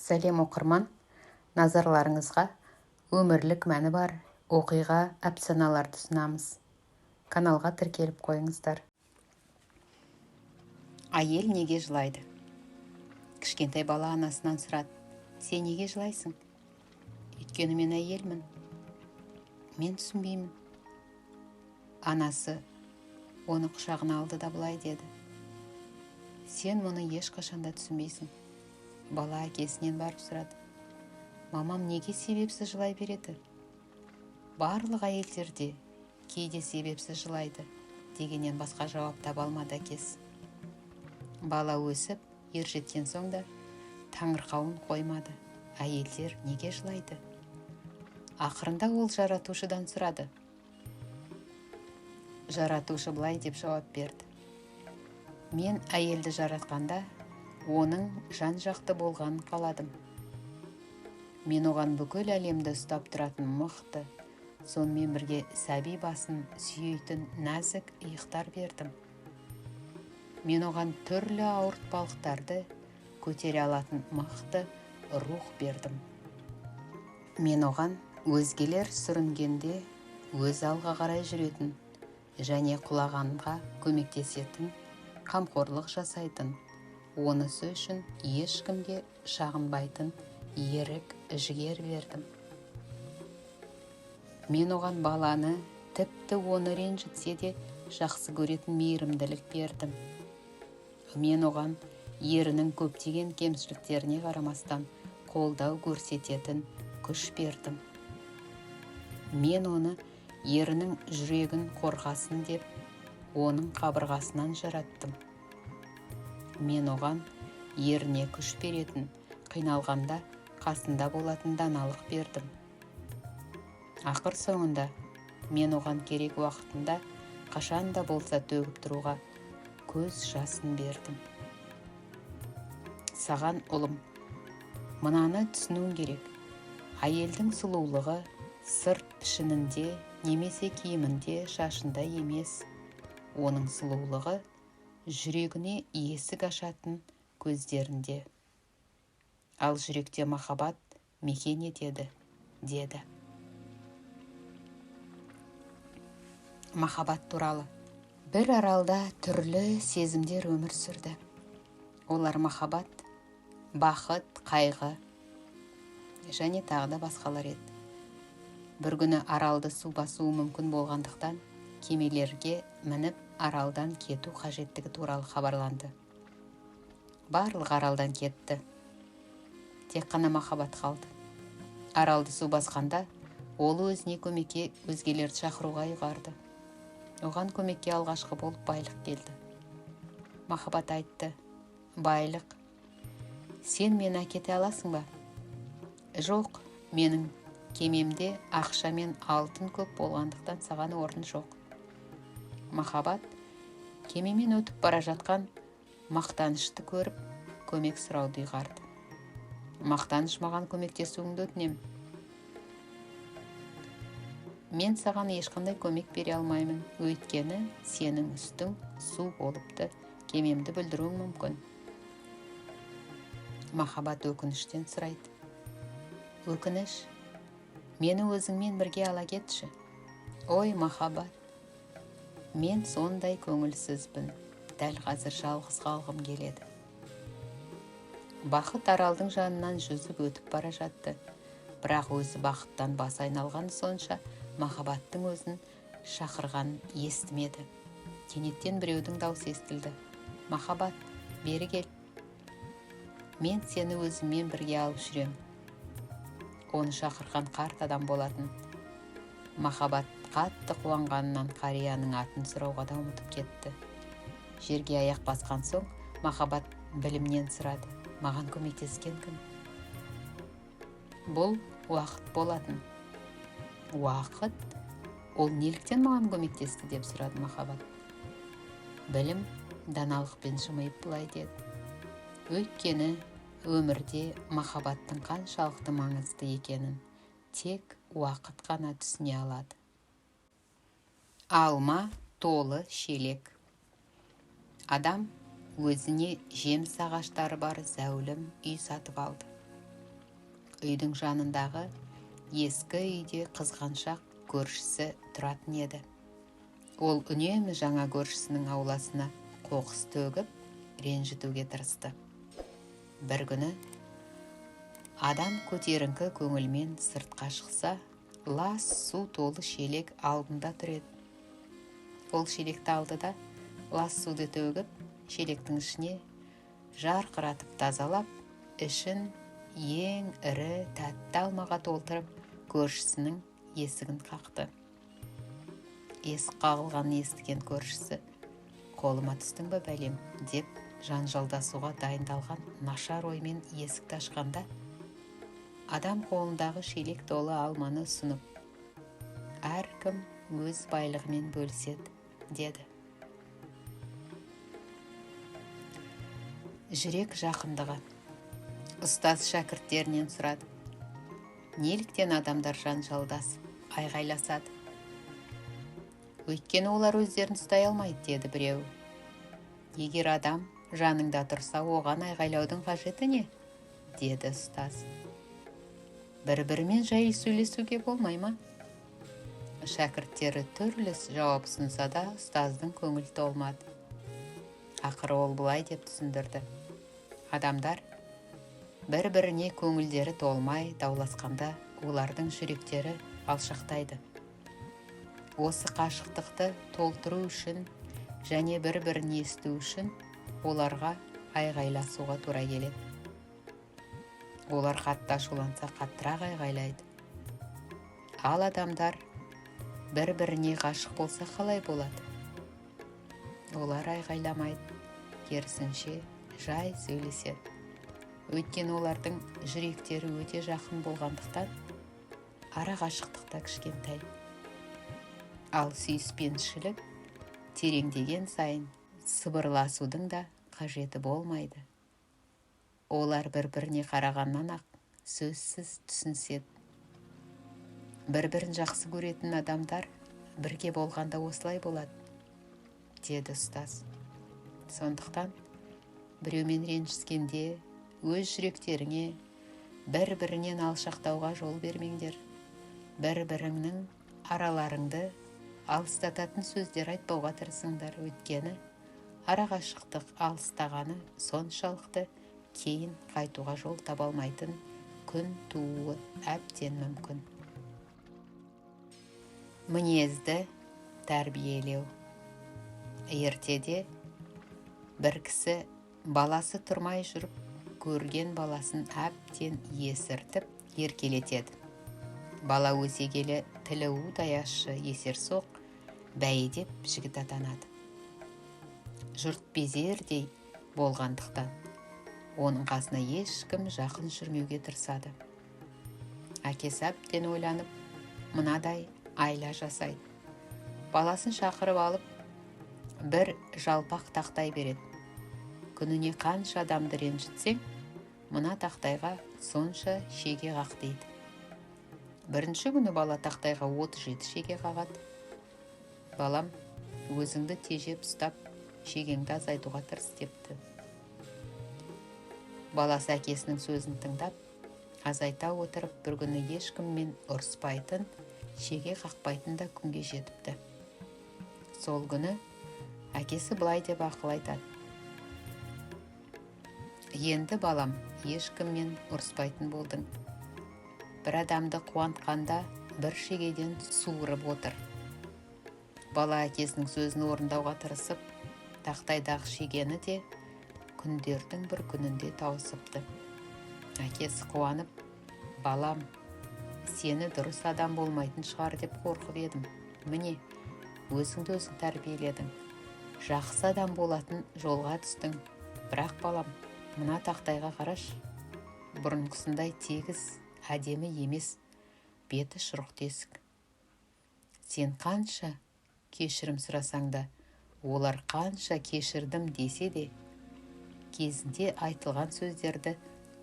Сәлем оқырман, назарларыңызға өмірлік мәні бар оқиға әпсаналарды ұсынамыз. Каналға тіркеліп қойыңыздар. Әйел неге жылайды? Кішкентай бала анасынан сұрады: сен неге жылайсың? Өйткені мен әйелмін. Мен түсінбеймін. Анасы оны құшағына алды да былай деді: сен мұны ешқашанда түсінбейсің. Бала әкесінен барып сұрады: мамам неге себепсіз жылай береді? Барлық әйелдерде кейде себепсіз жылайды дегеннен басқа жауап таба алмады әкесі. Бала өсіп, ержеткен соң да таңырқауын қоймады. Әйелдер неге жылайды? Ақырында ол жаратушыдан сұрады. Жаратушы былай деп жауап берді: мен әйелді жаратқанда оның жан-жақты болғанын қаладым. Мен оған бүкіл әлемді ұстап тұратын мықты, сонымен бірге сәби басын сүйейтін нәзік иықтар бердім. Мен оған түрлі ауыртпалықтарды көтере алатын мықты рух бердім. Мен оған өзгелер сүрінгенде өз алға қарай жүретін және құлағанға көмектесетін, қамқорлық жасайтын, онысы үшін ешкімге шағынбайтын ерік жігер бердім. Мен оған баланы, тіпті оны ренжітсе де жақсы көретін мейірімділік бердім. Мен оған ерінің көптеген кемшіліктеріне қарамастан қолдау көрсететін күш бердім. Мен оны ерінің жүрегін қорғасын деп, оның қабырғасынан жараттым. Мен оған еріне күш беретін, қиналғанда қасында болатын даналық бердім. Ақыр соңында мен оған керек уақытында қашанда болса төгіп тұруға көз жасын бердім. Саған ұлым, мынаны түсінуің керек. Әйелдің сұлулығы сырт пішінінде немесе киімінде, шашында емес. Оның сұлулығы жүрегіне есік ашатын көздерінде. Ал жүректе махаббат мекен етеді, деді. Махаббат туралы. Бір аралда түрлі сезімдер өмір сүрді. Олар махаббат, бақыт, қайғы және тағы да басқалар еді. Бір күні аралды су басуы мүмкін болғандықтан кемелерге мініп аралдан кету қажеттігі туралы хабарланды. Барлық аралдан кетті. Тек қана махаббат қалды. Аралды су басқанда ол өзіне көмекке өзгелерді шақыруға ұйғарды. Оған көмекке алғашқы болып байлық келді. Махаббат айтты: байлық, сен мені әкете аласың ба? Жоқ, менің кемемде ақша мен алтын көп болғандықтан саған орын жоқ. Махаббат кемемен өтіп бара жатқан мақтанышты көріп, көмек сұрауды ұйғарды. Мақтаныш, маған көмектесуіңді өтінем. Мен саған ешқандай көмек бере алмаймын, өйткені сенің үстің су болыпты, кемемді бүлдіруің мүмкін. Махаббат өкініштен сұрайды: өкініш, мені өзіңмен бірге ала кетші. Ой, махаббат, мен сондай көңілсізбін, дәл қазір жалғыз қалғым келеді. Бақыт аралдың жанынан жүзіп өтіп бара жатты, бірақ өзі бақыттан бас айналған сонша махаббаттың өзін шақырғанын естімеді. Кенеттен біреудің даусы естілді: махаббат, бері кел. Мен сені өзіммен бірге алып жүрем. Оны шақырған қарт адам болатын. Махаббат қатты қуанғанынан қарияның атын сұрауға да ұмытып кетті. Жерге аяқ басқан соң махаббат білімнен сұрады: маған көмектескен кім? Бұл уақыт болатын. Уақыт? Ол неліктен маған көмектесті деп сұрады махаббат. Білім даналықпен жымиып былай деді: өйткені өмірде махаббаттың қаншалықты маңызды екенін тек уақыт қана түсіне алады. Алма толы шелек. Адам өзіне жеміс ағаштары бар зәулім үй сатып алды. үйдің жанындағы ескі үйде қызғаншақ көршісі тұратын еді. Ол үнемі жаңа көршісінің ауласына қоқыс төгіп, ренжітуге тырысты. Бір күні адам көтеріңкі көңілмен сыртқа шықса, лас су толы шелек алдында тұр еді. Ол шелекті алды да, лас суды төгіп, шелектің ішіне жарқыратып тазалап, ішін ең ірі тәтті алмаға толтырып, көршісінің есігін қақты. Есік қағылғанын естіген көршісі, қолыма түстің бе бәлем, деп жанжалдасуға дайындалған нашар оймен есікті ашқанда, адам қолындағы шелек толы алманы ұсынып, әркім өз байлығымен бөліседі, деді. Жүрек жақындығы. Ұстаз шәкірттерінен сұрады. Неліктен адамдар жанжалдасып, айғайласады? Өйткені олар өздерін ұстай алмайды, деді біреу. Егер адам жаныңда тұрса, оған айғайлаудың қажеті не? Деді ұстаз. Бір-бірімен жай сөйлесуге болмай ма? Шәкірттері түрлі жауап ұсынса да, ұстаздың көңілі толмады. Ақыры ол былай деп түсіндірді. Адамдар бір-біріне көңілдері толмай дауласқанда, олардың жүректері алшақтайды. Осы қашықтықты толтыру үшін және бір-бірін есту үшін оларға айғайласуға тура келеді. Олар қатты ашуланса, қаттырақ айғайлайды. Ал адамдар бір-біріне ғашық болса қалай болады? Олар айғайламайды, керісінше жай сөйлеседі. Өйткені олардың жүректері өте жақын болғандықтан, ара қашықтықта кішкентай. Ал сүйіспеншілік тереңдеген сайын сыбырласудың да қажеті болмайды. Олар бір-біріне қарағаннан ақ сөзсіз түсініседі. Бір-бірін жақсы көретін адамдар бірге болғанда осылай болады, деді ұстаз. Сондықтан біреумен ренжіскенде өз жүректеріңе бір-бірінен алшақтауға жол бермеңдер. Бір-біріңнің араларыңды алыстататын сөздер айтпауға тырысыңдар. Өйткені ара қашықтық алыстағаны соншалықты кейін қайтуға жол таба алмайтын күн тууы әбден мүмкін. Мінезді тәрбиелеу. Ертеде бір кісі баласы тұрмай жүріп, көрген баласын әбден есіртіп, еркелетеді. Бала өсе келе тілі удай ащы, есерсоқ, бәйдеп жігіт атанады. Жұрт безердей болғандықтан, оның қасына ешкім жақын жүрмеуге тырысады. Әкесі әбден ойланып, мынадай айла жасайды. Баласын шақырып алып, бір жалпақ тақтай береді. Күніне қанша адамды ренжітсең, мына тақтайға сонша шеге қақ дейді. Бірінші күні бала тақтайға 37 шеге қағады. Балам, өзіңді тежеп ұстап, шегеңді азайтуға тырыс депті. Баласы әкесінің сөзін тыңдап, азайта отырып, бір күні ешкіммен ұрыспайтын, шеге қақпайтын да күнге жетіпті. Сол күні әкесі былай деп ақыл айтады. Енді балам, ешкіммен ұрыспайтын болдың. Бір адамды қуантқанда бір шегеден суырып отыр. Бала әкесінің сөзін орындауға тырысып, тақтайдағы шегені де күндердің бір күнінде тауысыпты. Әкесі қуанып, балам, сені дұрыс адам болмайтын шығар деп қорқып едім. Міне, өзіңді өзің тәрбиеледің. Жақсы адам болатын жолға түстің. Бірақ балам, мына тақтайға қараш, бұрынғысындай тегіс, әдемі емес, беті шұрық тесік. Сен қанша кешірім сұрасаң да, олар қанша кешірдім десе де, кезінде айтылған сөздерді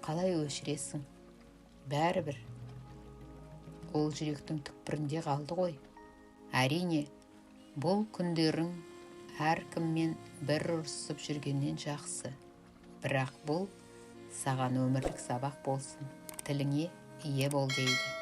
қалай өшіресің? Бәрібір, ол жүректің түкпірінде қалды ғой. Әрине, бұл күндерің әркіммен бір ұрысып жүргеннен жақсы. Бірақ бұл саған өмірлік сабақ болсын. Тіліңе ие бол дейді.